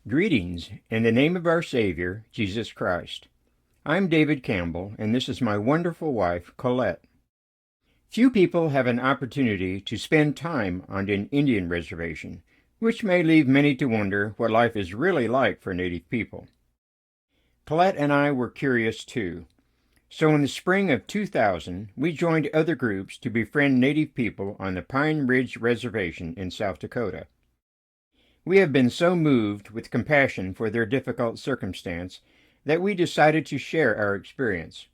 Greetings in the name of our Savior, Jesus Christ. I'm David Campbell, and this is my wonderful wife, Colette. Few people have an opportunity to spend time on an Indian reservation, which may leave many to wonder what life is really like for Native people. Colette and I were curious too. So in the spring of 2000, we joined other groups to befriend Native people on the Pine Ridge Reservation in South Dakota. We have been so moved with compassion for their difficult circumstance that we decided to share our experience.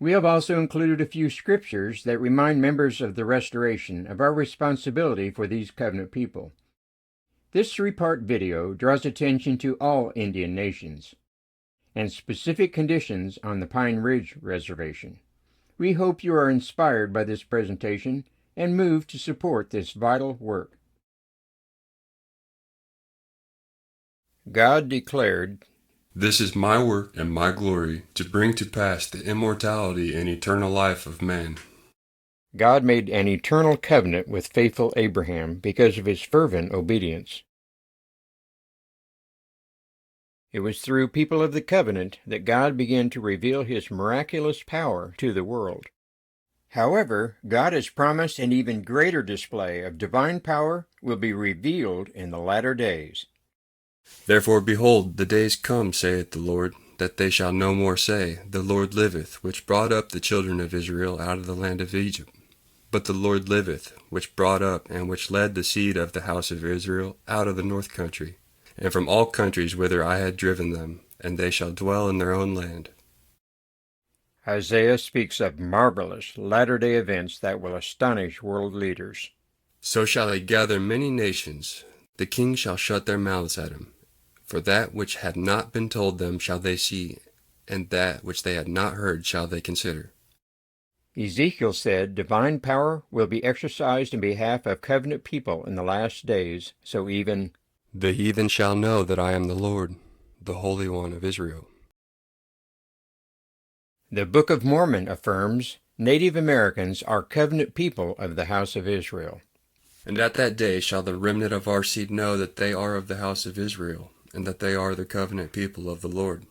We have also included a few scriptures that remind members of the restoration of our responsibility for these covenant people. This three-part video draws attention to all Indian nations and specific conditions on the Pine Ridge Reservation. We hope you are inspired by this presentation and moved to support this vital work. God declared, "This is my work and my glory, to bring to pass the immortality and eternal life of man." God made an eternal covenant with faithful Abraham because of his fervent obedience. It was through people of the covenant that God began to reveal his miraculous power to the world. However, God has promised an even greater display of divine power will be revealed in the latter days. "Therefore, behold, the days come, saith the Lord, that they shall no more say, The Lord liveth, which brought up the children of Israel out of the land of Egypt. But the Lord liveth, which brought up and which led the seed of the house of Israel out of the north country, and from all countries whither I had driven them, and they shall dwell in their own land." Isaiah speaks of marvelous latter-day events that will astonish world leaders. "So shall he gather many nations, the kings shall shut their mouths at him. For that which had not been told them shall they see, and that which they had not heard shall they consider." Ezekiel said divine power will be exercised in behalf of covenant people in the last days, so even "The heathen shall know that I am the Lord, the Holy One of Israel." the Book of Mormon affirms Native Americans are covenant people of the house of Israel. "And at that day shall the remnant of our seed know that they are of the house of Israel, and that they are the covenant people of the Lord."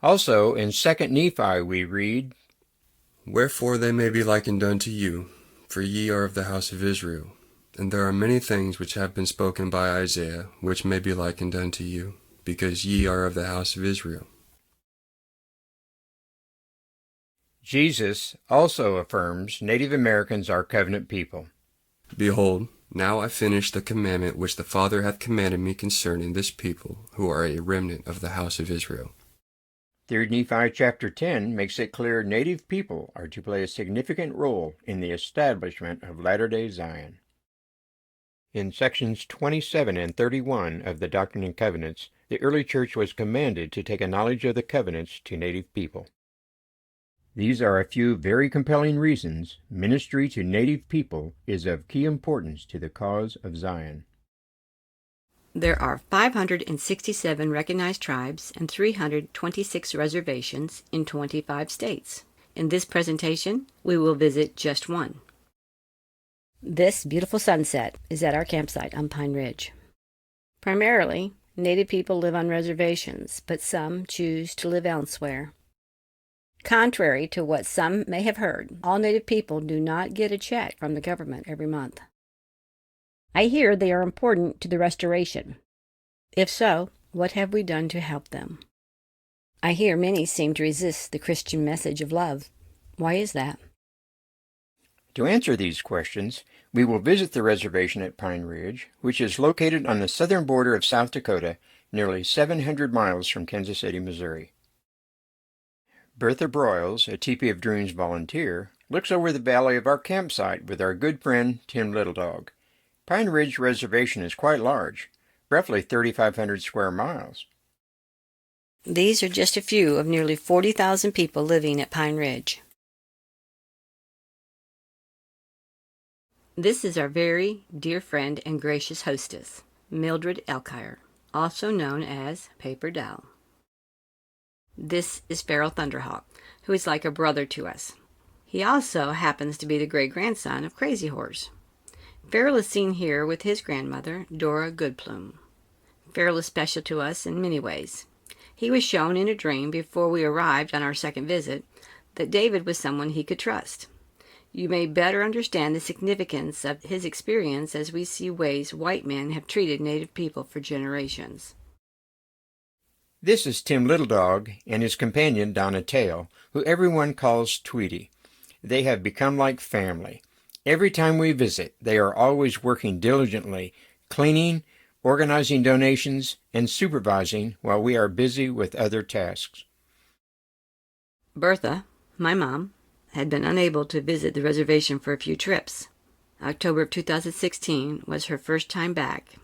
Also, in 2 Nephi we read, "Wherefore they may be likened unto you, for ye are of the house of Israel. And there are many things which have been spoken by Isaiah, which may be likened unto you, because ye are of the house of Israel." Jesus also affirms Native Americans are covenant people. "Behold, now I finish the commandment which the Father hath commanded me concerning this people, who are a remnant of the house of Israel." 3 Nephi chapter 10 makes it clear Native people are to play a significant role in the establishment of latter-day Zion. In sections 27 and 31 of the Doctrine and Covenants, the early church was commanded to take a knowledge of the covenants to Native people. These are a few very compelling reasons ministry to Native people is of key importance to the cause of Zion. There are 567 recognized tribes and 326 reservations in 25 states. In this presentation, we will visit just one. This beautiful sunset is at our campsite on Pine Ridge. Primarily, Native people live on reservations, but some choose to live elsewhere. Contrary to what some may have heard, all Native people do not get a check from the government every month. I hear they are important to the restoration. If so, what have we done to help them? I hear many seem to resist the Christian message of love. Why is that? To answer these questions, we will visit the reservation at Pine Ridge, which is located on the southern border of South Dakota, nearly 700 miles from Kansas City, Missouri. Bertha Broyles, a Tepee of Dreams volunteer, looks over the valley of our campsite with our good friend Tim Littledog. Pine Ridge Reservation is quite large, roughly 3,500 square miles. These are just a few of nearly 40,000 people living at Pine Ridge. This is our very dear friend and gracious hostess, Mildred Elkire, also known as Paper Doll. This is Pharaoh Thunderhawk, who is like a brother to us. He also happens to be the great-grandson of Crazy Horse. Farrell is seen here with his grandmother, Dora Goodplume. Farrell is special to us in many ways. He was shown in a dream before we arrived on our second visit that David was someone he could trust. You may better understand the significance of his experience as we see ways white men have treated Native people for generations. This is Tim Littledog and his companion Donna Tail, who everyone calls Tweety. They have become like family. Every time we visit, they are always working diligently, cleaning, organizing donations, and supervising while we are busy with other tasks. Bertha, my mom, had been unable to visit the reservation for a few trips. October of 2016 was her first time back.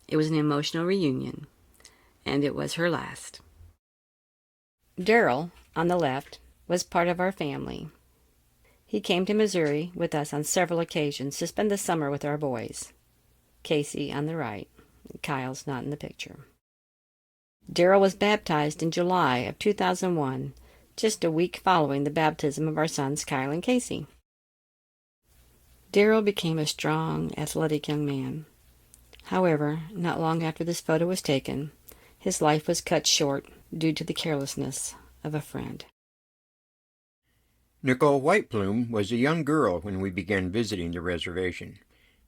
It was an emotional reunion, and it was her last. Darrell, on the left, was part of our family. He came to Missouri with us on several occasions to spend the summer with our boys. Casey on the right. Kyle's not in the picture. Darrell was baptized in July of 2001, just a week following the baptism of our sons Kyle and Casey. Darrell became a strong, athletic young man. However, not long after this photo was taken, his life was cut short due to the carelessness of a friend. Nicole Whiteplume was a young girl when we began visiting the reservation.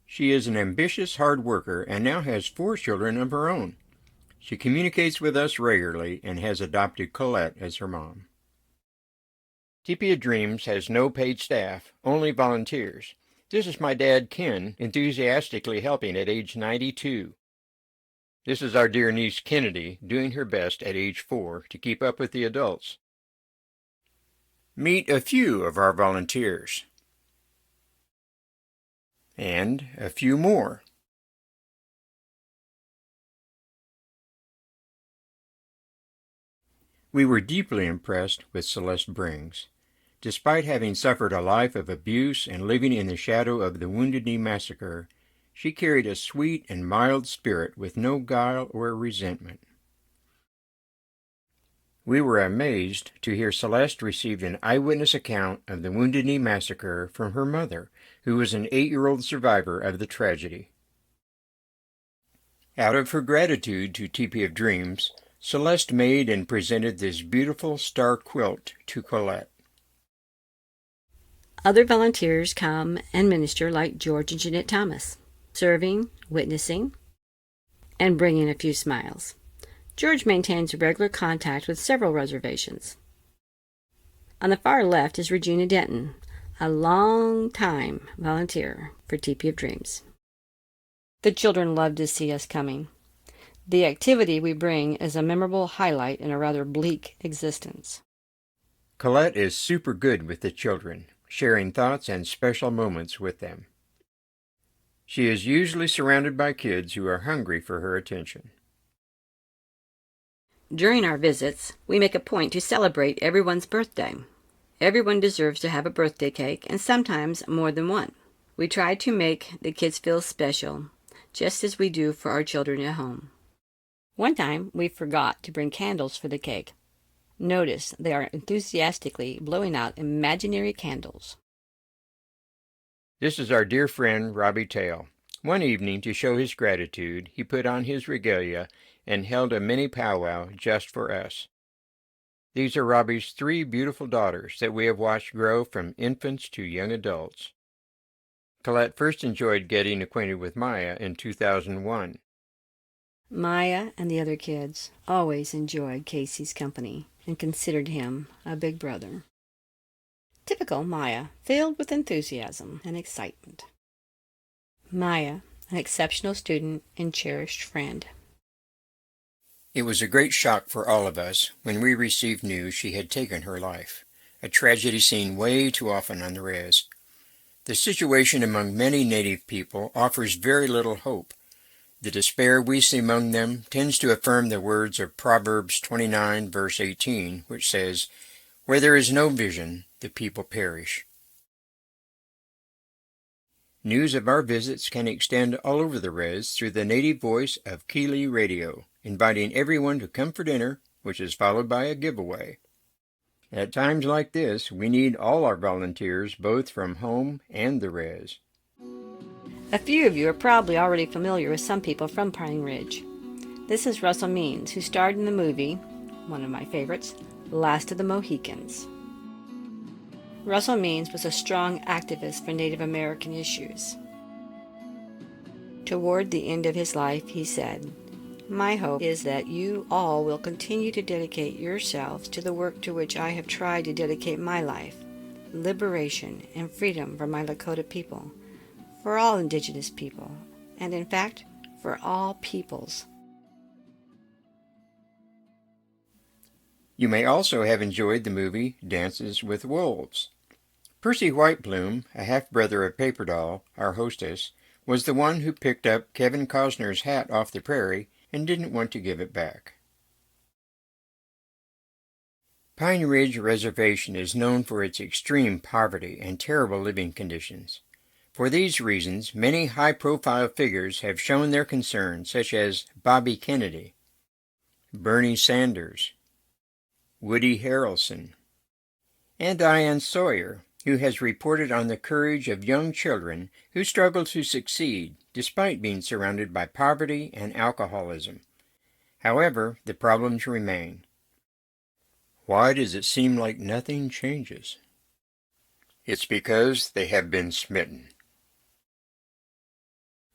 She is an ambitious hard worker and now has 4 children of her own. She communicates with us regularly and has adopted Colette as her mom. Tepee of Dreams has no paid staff, only volunteers. This is my dad, Ken, enthusiastically helping at age 92. This is our dear niece, Kennedy, doing her best at age 4 to keep up with the adults. Meet a few of our volunteers. And a few more. We were deeply impressed with Celeste Brings. Despite having suffered a life of abuse and living in the shadow of the Wounded Knee Massacre, she carried a sweet and mild spirit with no guile or resentment. We were amazed to hear Celeste received an eyewitness account of the Wounded Knee Massacre from her mother, who was an 8-year-old survivor of the tragedy. Out of her gratitude to Tepee of Dreams, Celeste made and presented this beautiful star quilt to Colette. Other volunteers come and minister like George and Jeanette Thomas, serving, witnessing, and bringing a few smiles. George maintains regular contact with several reservations. On the far left is Regina Denton, a long-time volunteer for Tepee of Dreams. The children love to see us coming. The activity we bring is a memorable highlight in a rather bleak existence. Colette is super good with the children, sharing thoughts and special moments with them. She is usually surrounded by kids who are hungry for her attention. During our visits, we make a point to celebrate everyone's birthday. Everyone deserves to have a birthday cake, and sometimes more than one. We try to make the kids feel special, just as we do for our children at home. One time, we forgot to bring candles for the cake. Notice they are enthusiastically blowing out imaginary candles. This is our dear friend Robbie Tail. One evening, to show his gratitude, he put on his regalia and held a mini powwow just for us. These are Robbie's 3 beautiful daughters that we have watched grow from infants to young adults. Colette first enjoyed getting acquainted with Maya in 2001. Maya and the other kids always enjoyed Casey's company and considered him a big brother. Typical Maya, filled with enthusiasm and excitement. Maya, an exceptional student and cherished friend. It was a great shock for all of us when we received news she had taken her life, a tragedy seen way too often on the res. The situation among many Native people offers very little hope. The despair we see among them tends to affirm the words of Proverbs 29, verse 18, which says, "Where there is no vision, the people perish." News of our visits can extend all over the res through the native voice of Keeley Radio, inviting everyone to come for dinner, which is followed by a giveaway. At times like this, we need all our volunteers, both from home and the res. A few of you are probably already familiar with some people from Pine Ridge. This is Russell Means, who starred in the movie, one of my favorites, Last of the Mohicans. Russell Means was a strong activist for Native American issues. Toward the end of his life, he said, "My hope is that you all will continue to dedicate yourselves to the work to which I have tried to dedicate my life, liberation and freedom for my Dakota people, for all indigenous people, and in fact, for all peoples." You may also have enjoyed the movie Dances with Wolves. Percy Whiteplume, a half-brother of Paper Doll, our hostess, was the one who picked up Kevin Costner's hat off the prairie and didn't want to give it back. Pine Ridge Reservation is known for its extreme poverty and terrible living conditions. For these reasons, many high-profile figures have shown their concern, such as Bobby Kennedy, Bernie Sanders, Woody Harrelson, and Diane Sawyer, who has reported on the courage of young children who struggle to succeed despite being surrounded by poverty and alcoholism. However, the problems remain. Why does it seem like nothing changes? It's because they have been smitten.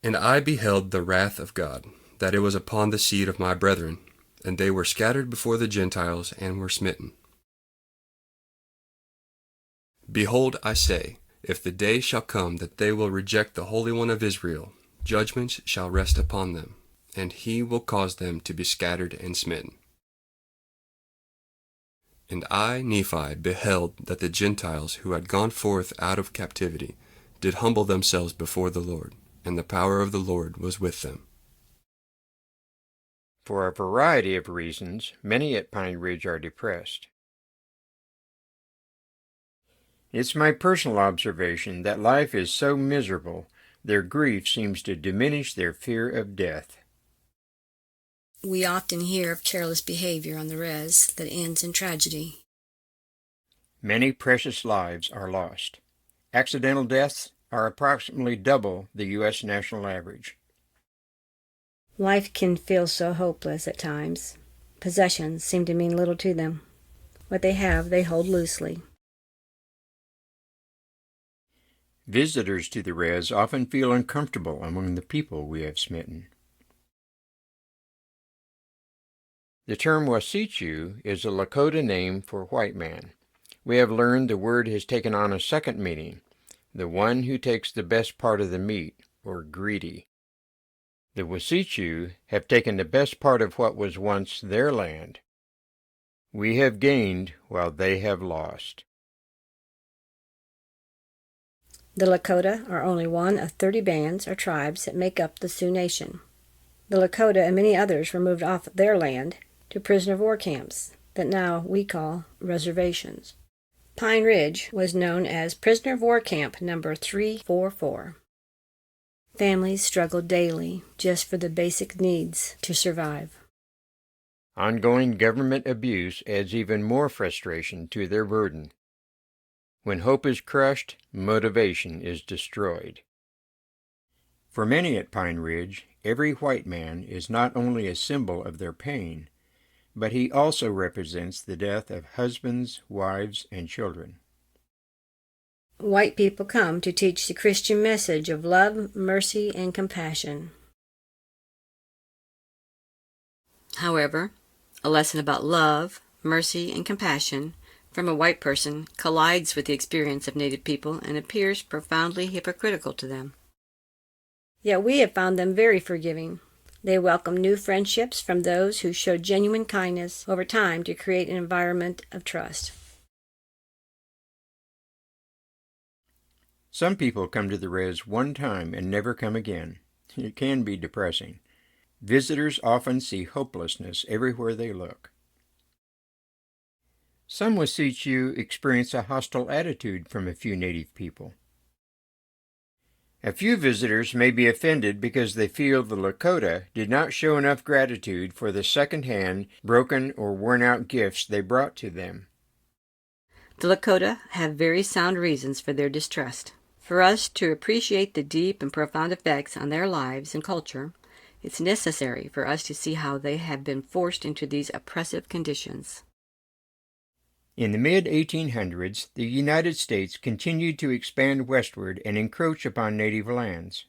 And I beheld the wrath of God, that it was upon the seed of my brethren, and they were scattered before the Gentiles, and were smitten. Behold, I say, if the day shall come that they will reject the Holy One of Israel, judgments shall rest upon them, and he will cause them to be scattered and smitten. And I, Nephi, beheld that the Gentiles who had gone forth out of captivity did humble themselves before the Lord, and the power of the Lord was with them. For a variety of reasons, many at Pine Ridge are depressed. It's my personal observation that life is so miserable, their grief seems to diminish their fear of death. We often hear of careless behavior on the res that ends in tragedy. Many precious lives are lost. Accidental deaths are approximately double the U.S. national average. Life can feel so hopeless at times. Possessions seem to mean little to them. What they have, they hold loosely. Visitors to the res often feel uncomfortable among the people we have smitten. The term Wasichu is a Lakota name for white man. We have learned the word has taken on a second meaning, the one who takes the best part of the meat, or greedy. The Wasichu have taken the best part of what was once their land. We have gained while they have lost. The Lakota are only one of 30 bands or tribes that make up the Sioux Nation. The Lakota and many others were moved off their land to prisoner of war camps that now we call reservations. Pine Ridge was known as Prisoner of War Camp number 344. Families struggled daily just for the basic needs to survive. Ongoing government abuse adds even more frustration to their burden. When hope is crushed, motivation is destroyed. For many at Pine Ridge, every white man is not only a symbol of their pain, but he also represents the death of husbands, wives, and children. White people come to teach the Christian message of love, mercy, and compassion. However, a lesson about love, mercy, and compassion from a white person collides with the experience of Native people and appears profoundly hypocritical to them. Yet we have found them very forgiving. They welcome new friendships from those who show genuine kindness over time to create an environment of trust. Some people come to the res one time and never come again. It can be depressing. Visitors often see hopelessness everywhere they look. Some Wasichu experience a hostile attitude from a few Native people. A few visitors may be offended because they feel the Lakota did not show enough gratitude for the second-hand, broken, or worn-out gifts they brought to them. The Lakota have very sound reasons for their distrust. For us to appreciate the deep and profound effects on their lives and culture, it's necessary for us to see how they have been forced into these oppressive conditions. In the mid-1800s, the United States continued to expand westward and encroach upon native lands.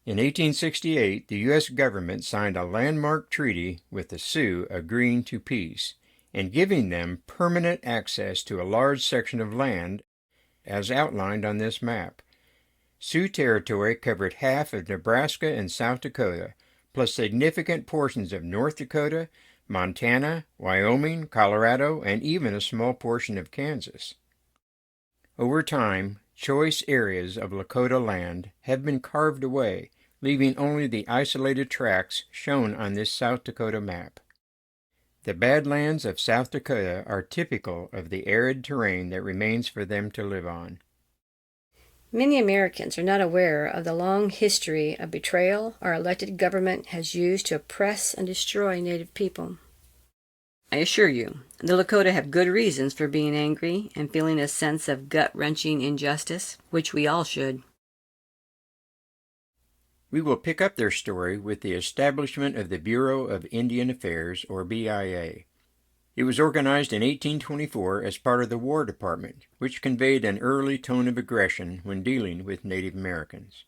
In 1868, the U.S. government signed a landmark treaty with the Sioux agreeing to peace and giving them permanent access to a large section of land, as outlined on this map. Sioux territory covered half of Nebraska and South Dakota, plus significant portions of North Dakota, Montana, Wyoming, Colorado, and even a small portion of Kansas. Over time, choice areas of Lakota land have been carved away, leaving only the isolated tracts shown on this South Dakota map. The Badlands of South Dakota are typical of the arid terrain that remains for them to live on. Many Americans are not aware of the long history of betrayal our elected government has used to oppress and destroy Native people. I assure you, the Lakota have good reasons for being angry and feeling a sense of gut-wrenching injustice, which we all should. We will pick up their story with the establishment of the Bureau of Indian Affairs, or BIA. It was organized in 1824 as part of the War Department, which conveyed an early tone of aggression when dealing with Native Americans.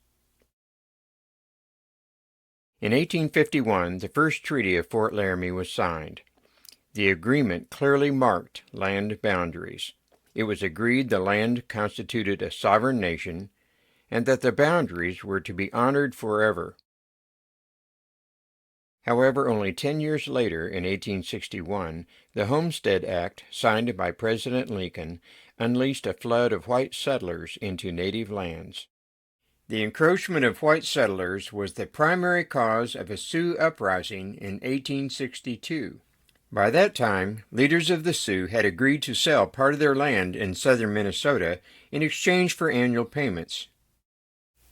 In 1851, the first Treaty of Fort Laramie was signed. The agreement clearly marked land boundaries. It was agreed the land constituted a sovereign nation, and that the boundaries were to be honored forever. However, only 10 years later, in 1861, the Homestead Act, signed by President Lincoln, unleashed a flood of white settlers into native lands. The encroachment of white settlers was the primary cause of a Sioux uprising in 1862. By that time, leaders of the Sioux had agreed to sell part of their land in southern Minnesota in exchange for annual payments.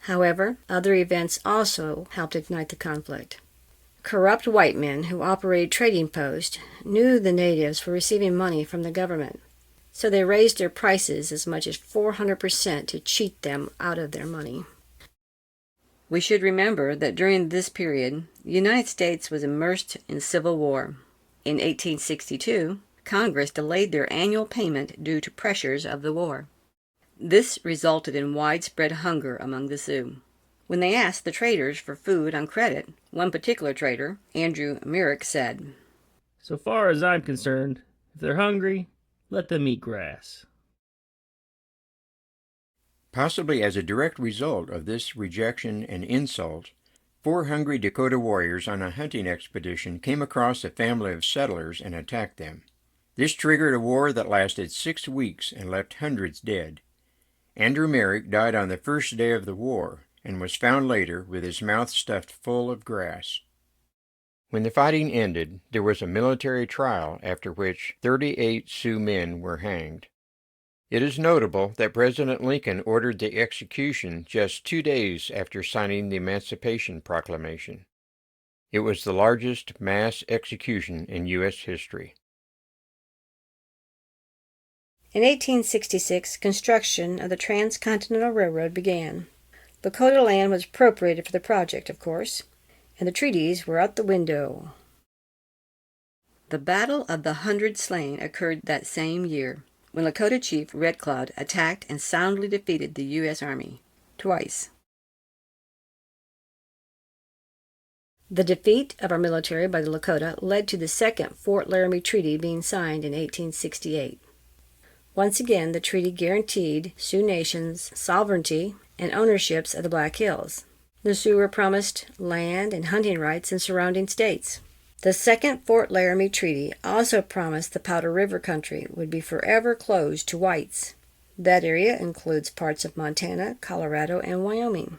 However, other events also helped ignite the conflict. Corrupt white men who operated trading posts knew the natives were receiving money from the government, so they raised their prices as much as 400% to cheat them out of their money. We should remember that during this period, the United States was immersed in civil war. In 1862, Congress delayed their annual payment due to pressures of the war. This resulted in widespread hunger among the Sioux. When they asked the traders for food on credit, one particular trader, Andrew Merrick, said, "So far as I'm concerned, if they're hungry, let them eat grass." Possibly as a direct result of this rejection and insult, 4 hungry Dakota warriors on a hunting expedition came across a family of settlers and attacked them. This triggered a war that lasted 6 weeks and left hundreds dead. Andrew Merrick died on the first day of the war, and was found later with his mouth stuffed full of grass. When the fighting ended, there was a military trial after which 38 Sioux men were hanged. It is notable that President Lincoln ordered the execution just 2 days after signing the Emancipation Proclamation. It was the largest mass execution in U.S. history. In 1866, construction of the Transcontinental Railroad began. Dakota land was appropriated for the project, of course, and the treaties were out the window. The Battle of the 100 Slain occurred that same year, when Lakota Chief Red Cloud attacked and soundly defeated the U.S. Army, twice. The defeat of our military by the Lakota led to the Second Fort Laramie Treaty being signed in 1868. Once again, the treaty guaranteed Sioux Nation's sovereignty and ownerships of the Black Hills. The Sioux were promised land and hunting rights in surrounding states. The Second Fort Laramie Treaty also promised the Powder River country would be forever closed to whites. That area includes parts of Montana, Colorado, and Wyoming.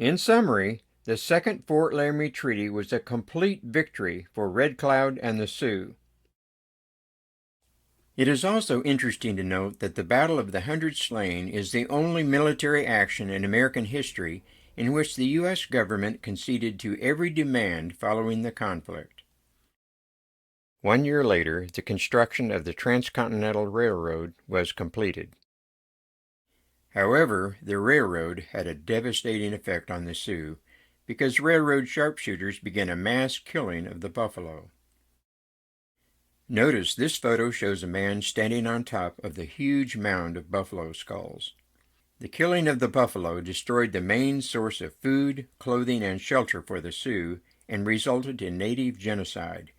In summary, the Second Fort Laramie Treaty was a complete victory for Red Cloud and the Sioux. It is also interesting to note that the Battle of the 100 Slain is the only military action in American history in which the U.S. government conceded to every demand following the conflict. 1 year later, the construction of the Transcontinental Railroad was completed. However, the railroad had a devastating effect on the Sioux because railroad sharpshooters began a mass killing of the buffalo. Notice this photo shows a man standing on top of the huge mound of buffalo skulls. The killing of the buffalo destroyed the main source of food, clothing, and shelter for the Sioux and resulted in native genocide.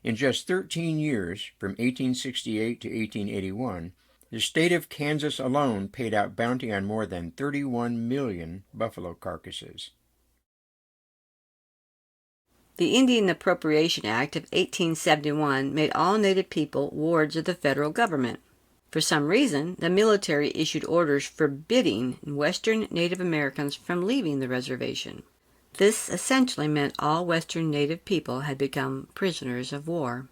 In just 13 years, from 1868 to 1881, the state of Kansas alone paid out bounty on more than 31 million buffalo carcasses. The Indian Appropriation Act of 1871 made all Native people wards of the federal government. For some reason, the military issued orders forbidding Western Native Americans from leaving the reservation. This essentially meant all Western Native people had become prisoners of war.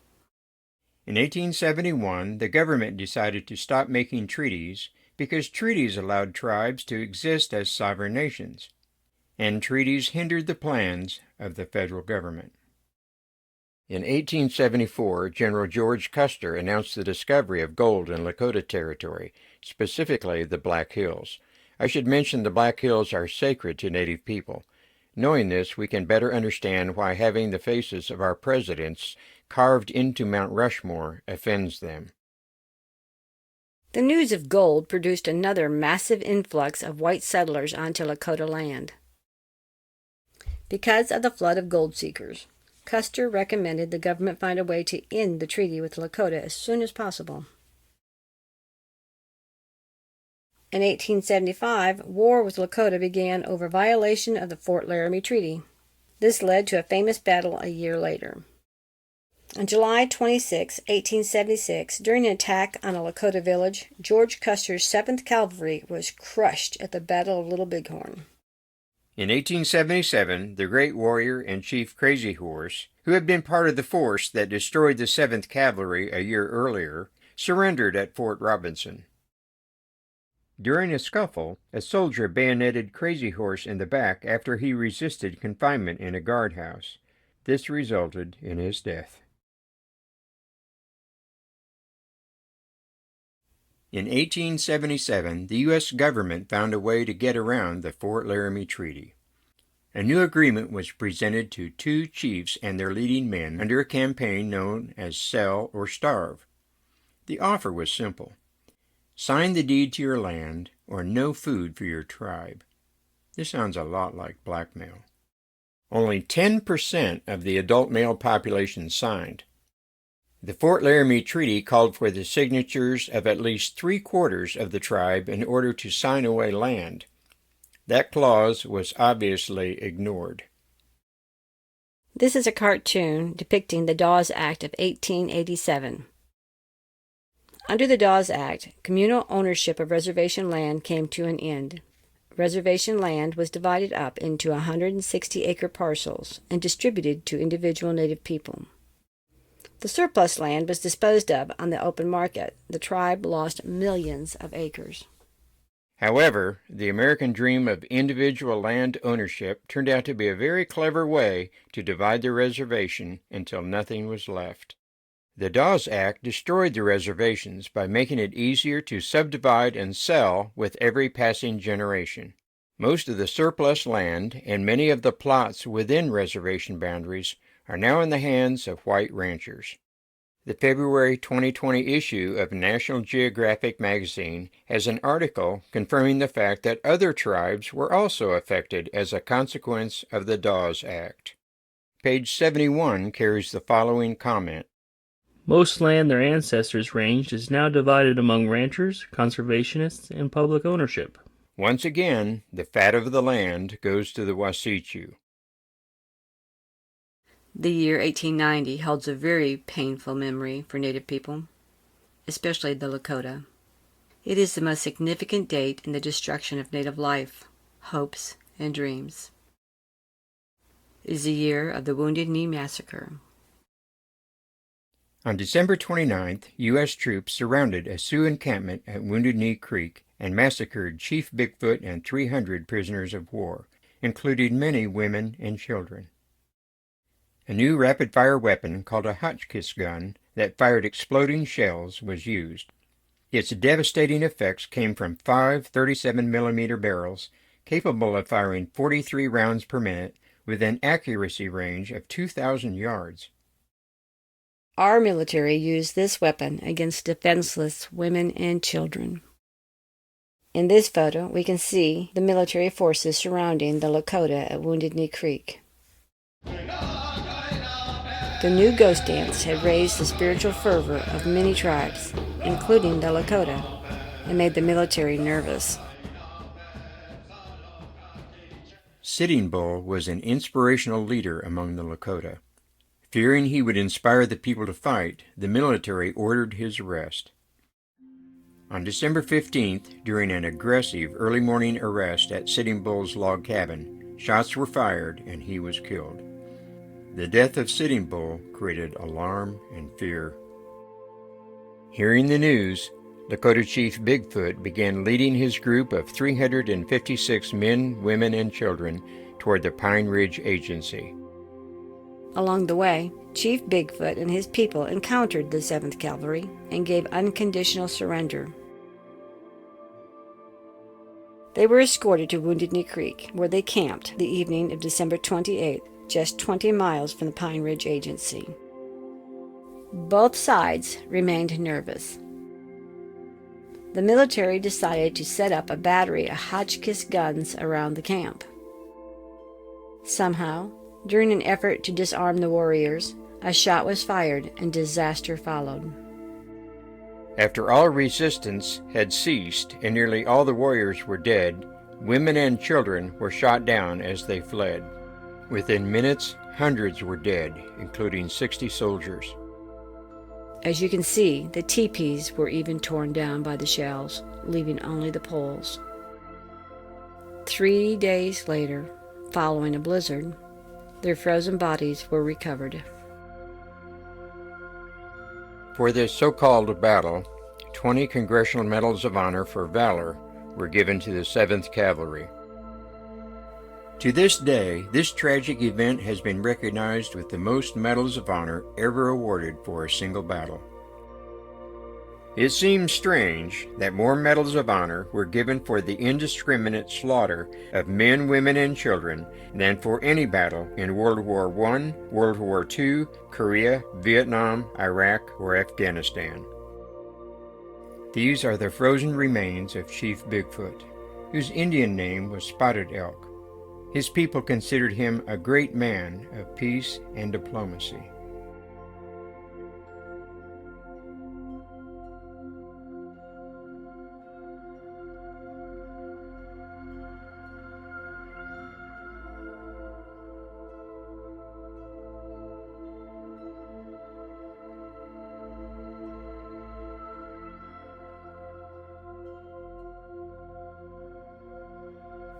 In 1871, the government decided to stop making treaties because treaties allowed tribes to exist as sovereign nations, and treaties hindered the plans of the federal government. In 1874, General George Custer announced the discovery of gold in Dakota Territory, specifically the Black Hills. I should mention the Black Hills are sacred to Native people. Knowing this, we can better understand why having the faces of our presidents carved into Mount Rushmore offends them. The news of gold produced another massive influx of white settlers onto Dakota land. Because of the flood of gold seekers, Custer recommended the government find a way to end the treaty with Dakota as soon as possible. In 1875, war with Dakota began over violation of the Fort Laramie Treaty. This led to a famous battle a year later. On July 26, 1876, during an attack on a Dakota village, George Custer's 7th Cavalry was crushed at the Battle of Little Bighorn. In 1877, the great warrior and chief Crazy Horse, who had been part of the force that destroyed the 7th Cavalry a year earlier, surrendered at Fort Robinson. During a scuffle, a soldier bayoneted Crazy Horse in the back after he resisted confinement in a guardhouse. This resulted in his death. In 1877, the U.S. government found a way to get around the Fort Laramie Treaty. A new agreement was presented to two chiefs and their leading men under a campaign known as Sell or Starve. The offer was simple. Sign the deed to your land or no food for your tribe. This sounds a lot like blackmail. Only 10% of the adult male population signed. The Fort Laramie Treaty called for the signatures of at least 3/4 of the tribe in order to sign away land. That clause was obviously ignored. This is a cartoon depicting the Dawes Act of 1887. Under the Dawes Act, communal ownership of reservation land came to an end. Reservation land was divided up into 160-acre parcels and distributed to individual Native people. The surplus land was disposed of on the open market. The tribe lost millions of acres. However, the American dream of individual land ownership turned out to be a very clever way to divide the reservation until nothing was left. The Dawes Act destroyed the reservations by making it easier to subdivide and sell with every passing generation. Most of the surplus land and many of the plots within reservation boundaries are now in the hands of white ranchers. The February 2020 issue of National Geographic magazine has an article confirming the fact that other tribes were also affected as a consequence of the Dawes Act. Page 71 carries the following comment. Most land their ancestors ranged is now divided among ranchers, conservationists, and public ownership. Once again, the fat of the land goes to the Wasichu. The year 1890 holds a very painful memory for Native people, especially the Lakota. It is the most significant date in the destruction of Native life, hopes, and dreams. It is the year of the Wounded Knee Massacre. On December 29th, U.S. troops surrounded a Sioux encampment at Wounded Knee Creek and massacred Chief Bigfoot and 300 prisoners of war, including many women and children. A new rapid-fire weapon called a Hotchkiss gun that fired exploding shells was used. Its devastating effects came from 5 37mm barrels capable of firing 43 rounds per minute with an accuracy range of 2,000 yards. Our military used this weapon against defenseless women and children. In this photo, we can see the military forces surrounding the Dakota at Wounded Knee Creek. The new ghost dance had raised the spiritual fervor of many tribes, including the Dakota, and made the military nervous. Sitting Bull was an inspirational leader among the Dakota. Fearing he would inspire the people to fight, the military ordered his arrest. On December 15th, during an aggressive early morning arrest at Sitting Bull's log cabin, shots were fired and he was killed. The death of Sitting Bull created alarm and fear. Hearing the news, Dakota Chief Bigfoot began leading his group of 356 men, women, and children toward the Pine Ridge Agency. Along the way, Chief Bigfoot and his people encountered the 7th Cavalry and gave unconditional surrender. They were escorted to Wounded Knee Creek, where they camped the evening of December 28th, just 20 miles from the Pine Ridge Agency. Both sides remained nervous. The military decided to set up a battery of Hotchkiss guns around the camp. Somehow, during an effort to disarm the warriors, a shot was fired and disaster followed. After all resistance had ceased and nearly all the warriors were dead, women and children were shot down as they fled. Within minutes, hundreds were dead, including 60 soldiers. As you can see, the teepees were even torn down by the shells, leaving only the poles. 3 days later, following a blizzard, their frozen bodies were recovered. For this so-called battle, 20 Congressional Medals of Honor for Valor were given to the 7th Cavalry. To this day, this tragic event has been recognized with the most Medals of Honor ever awarded for a single battle. It seems strange that more Medals of Honor were given for the indiscriminate slaughter of men, women, and children than for any battle in World War I, World War II, Korea, Vietnam, Iraq, or Afghanistan. These are the frozen remains of Chief Bigfoot, whose Indian name was Spotted Elk. His people considered him a great man of peace and diplomacy.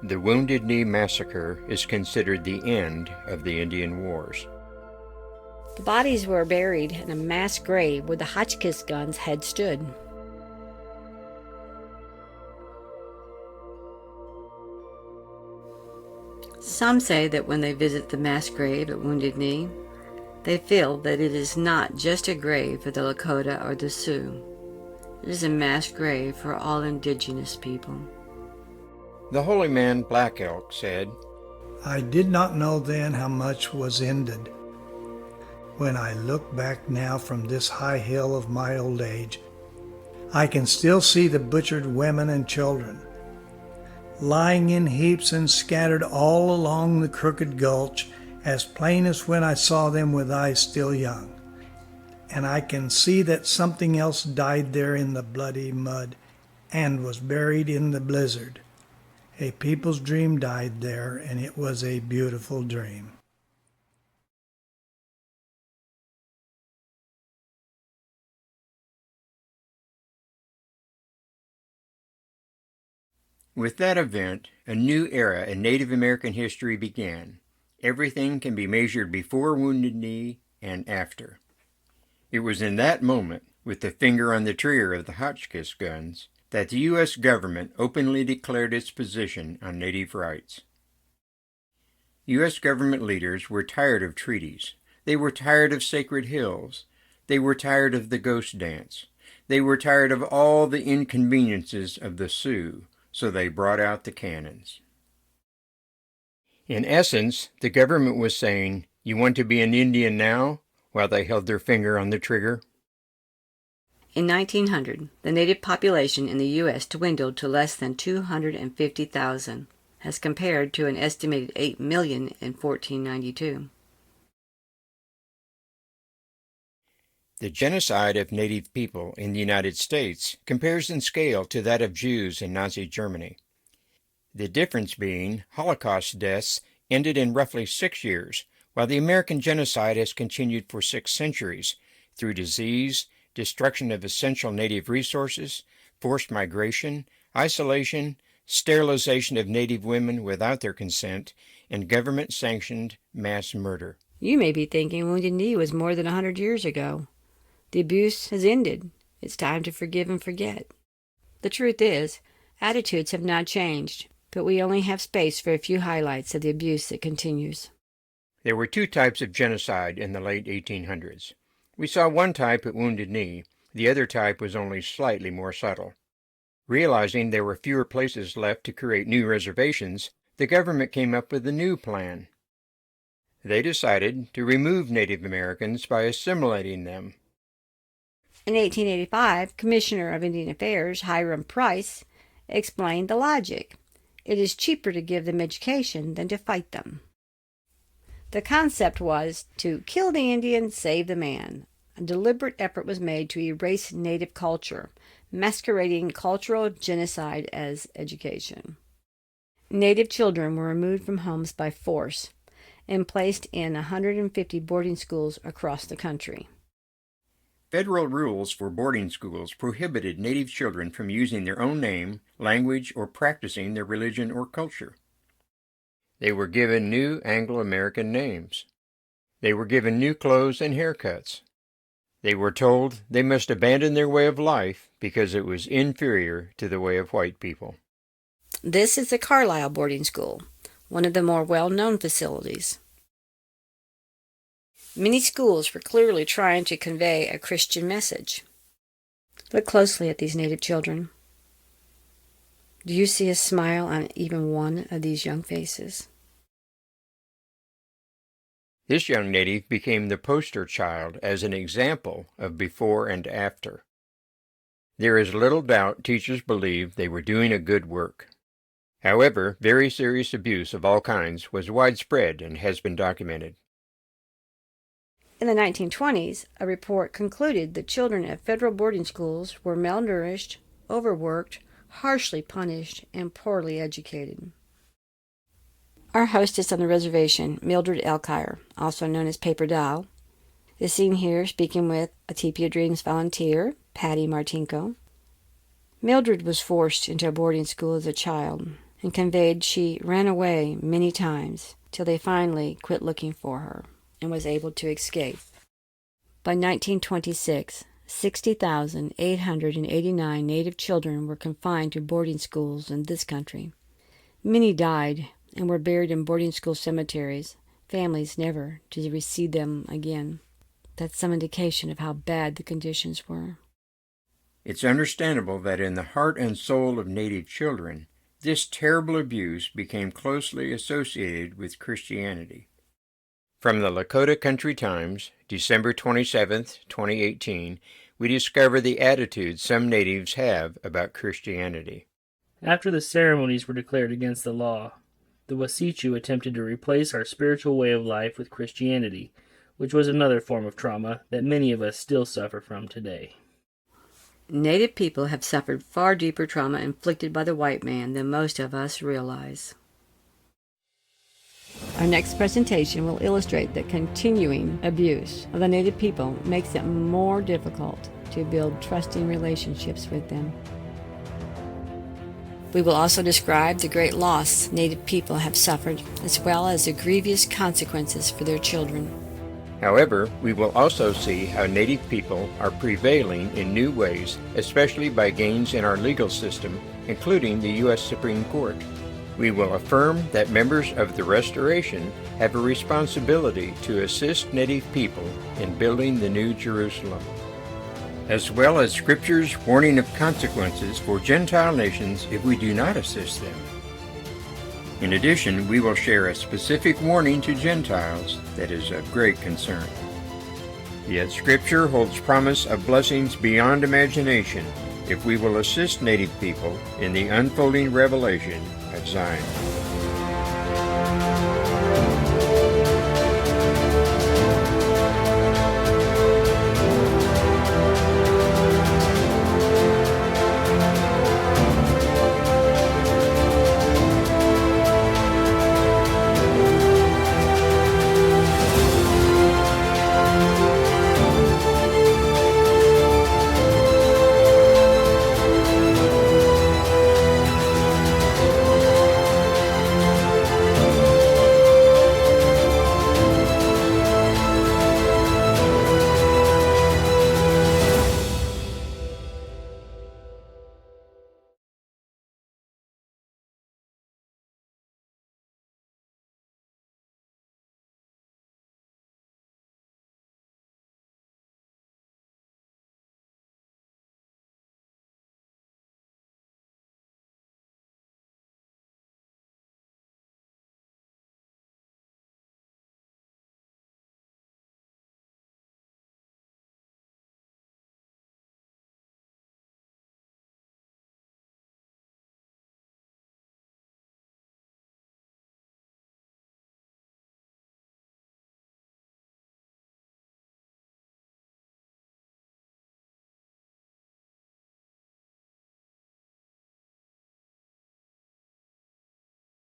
The Wounded Knee Massacre is considered the end of the Indian Wars. The bodies were buried in a mass grave where the Hotchkiss guns had stood. Some say that when they visit the mass grave at Wounded Knee, they feel that it is not just a grave for the Lakota or the Sioux. It is a mass grave for all indigenous people. The holy man Black Elk said, "I did not know then how much was ended. When I look back now from this high hill of my old age, I can still see the butchered women and children, lying in heaps and scattered all along the crooked gulch, as plain as when I saw them with eyes still young. And I can see that something else died there in the bloody mud and was buried in the blizzard. A people's dream died there, and it was a beautiful dream." With that event, a new era in Native American history began. Everything can be measured before Wounded Knee and after. It was in that moment, with the finger on the trigger of the Hotchkiss guns, that the U.S. government openly declared its position on Native rights. U.S. government leaders were tired of treaties. They were tired of sacred hills. They were tired of the ghost dance. They were tired of all the inconveniences of the Sioux, so they brought out the cannons. In essence, the government was saying, "You want to be an Indian now?" while they held their finger on the trigger. In 1900, the native population in the U.S. dwindled to less than 250,000, as compared to an estimated 8 million in 1492. The genocide of native people in the United States compares in scale to that of Jews in Nazi Germany. The difference being Holocaust deaths ended in roughly 6 years, while the American genocide has continued for 6 centuries through disease, destruction of essential native resources, forced migration, isolation, sterilization of native women without their consent, and government-sanctioned mass murder. You may be thinking Wounded Knee was more than 100 years ago. The abuse has ended. It's time to forgive and forget. The truth is, attitudes have not changed, but we only have space for a few highlights of the abuse that continues. There were 2 types of genocide in the late 1800s. We saw one type at Wounded Knee. The other type was only slightly more subtle. Realizing there were fewer places left to create new reservations, the government came up with a new plan. They decided to remove Native Americans by assimilating them. In 1885, Commissioner of Indian Affairs Hiram Price explained the logic. It is cheaper to give them education than to fight them. The concept was to kill the Indian, save the man. A deliberate effort was made to erase native culture, masquerading cultural genocide as education. Native children were removed from homes by force and placed in 150 boarding schools across the country. Federal rules for boarding schools prohibited Native children from using their own name, language, or practicing their religion or culture. They were given new Anglo-American names. They were given new clothes and haircuts. They were told they must abandon their way of life because it was inferior to the way of white people. This is the Carlisle Boarding School, one of the more well-known facilities. Many schools were clearly trying to convey a Christian message. Look closely at these Native children. Do you see a smile on even one of these young faces? This young Native became the poster child as an example of before and after. There is little doubt teachers believed they were doing a good work. However, very serious abuse of all kinds was widespread and has been documented. In the 1920s, a report concluded that children at federal boarding schools were malnourished, overworked, harshly punished, and poorly educated. Our hostess on the reservation, Mildred Elkire, also known as Paper Doll, is seen here speaking with a Tepee of Dreams volunteer, Patty Martinko. Mildred was forced into a boarding school as a child and conveyed she ran away many times till they finally quit looking for her and was able to escape. By 1926, 60,889 Native children were confined to boarding schools in this country. Many died and were buried in boarding school cemeteries, families never to receive them again. That's some indication of how bad the conditions were. It's understandable that in the heart and soul of Native children, this terrible abuse became closely associated with Christianity. From the Dakota Country Times, December 27, 2018, we discover the attitude some natives have about Christianity. After the ceremonies were declared against the law, the Wasichu attempted to replace our spiritual way of life with Christianity, which was another form of trauma that many of us still suffer from today. Native people have suffered far deeper trauma inflicted by the white man than most of us realize. Our next presentation will illustrate that continuing abuse of the Native people makes it more difficult to build trusting relationships with them. We will also describe the great loss Native people have suffered, as well as the grievous consequences for their children. However, we will also see how Native people are prevailing in new ways, especially by gains in our legal system, including the U.S. Supreme Court. We will affirm that members of the Restoration have a responsibility to assist Native people in building the New Jerusalem. as well as Scripture's warning of consequences for Gentile nations if we do not assist them. In addition, we will share a specific warning to Gentiles that is of great concern. Yet Scripture holds promise of blessings beyond imagination if we will assist native people in the unfolding revelation of Zion.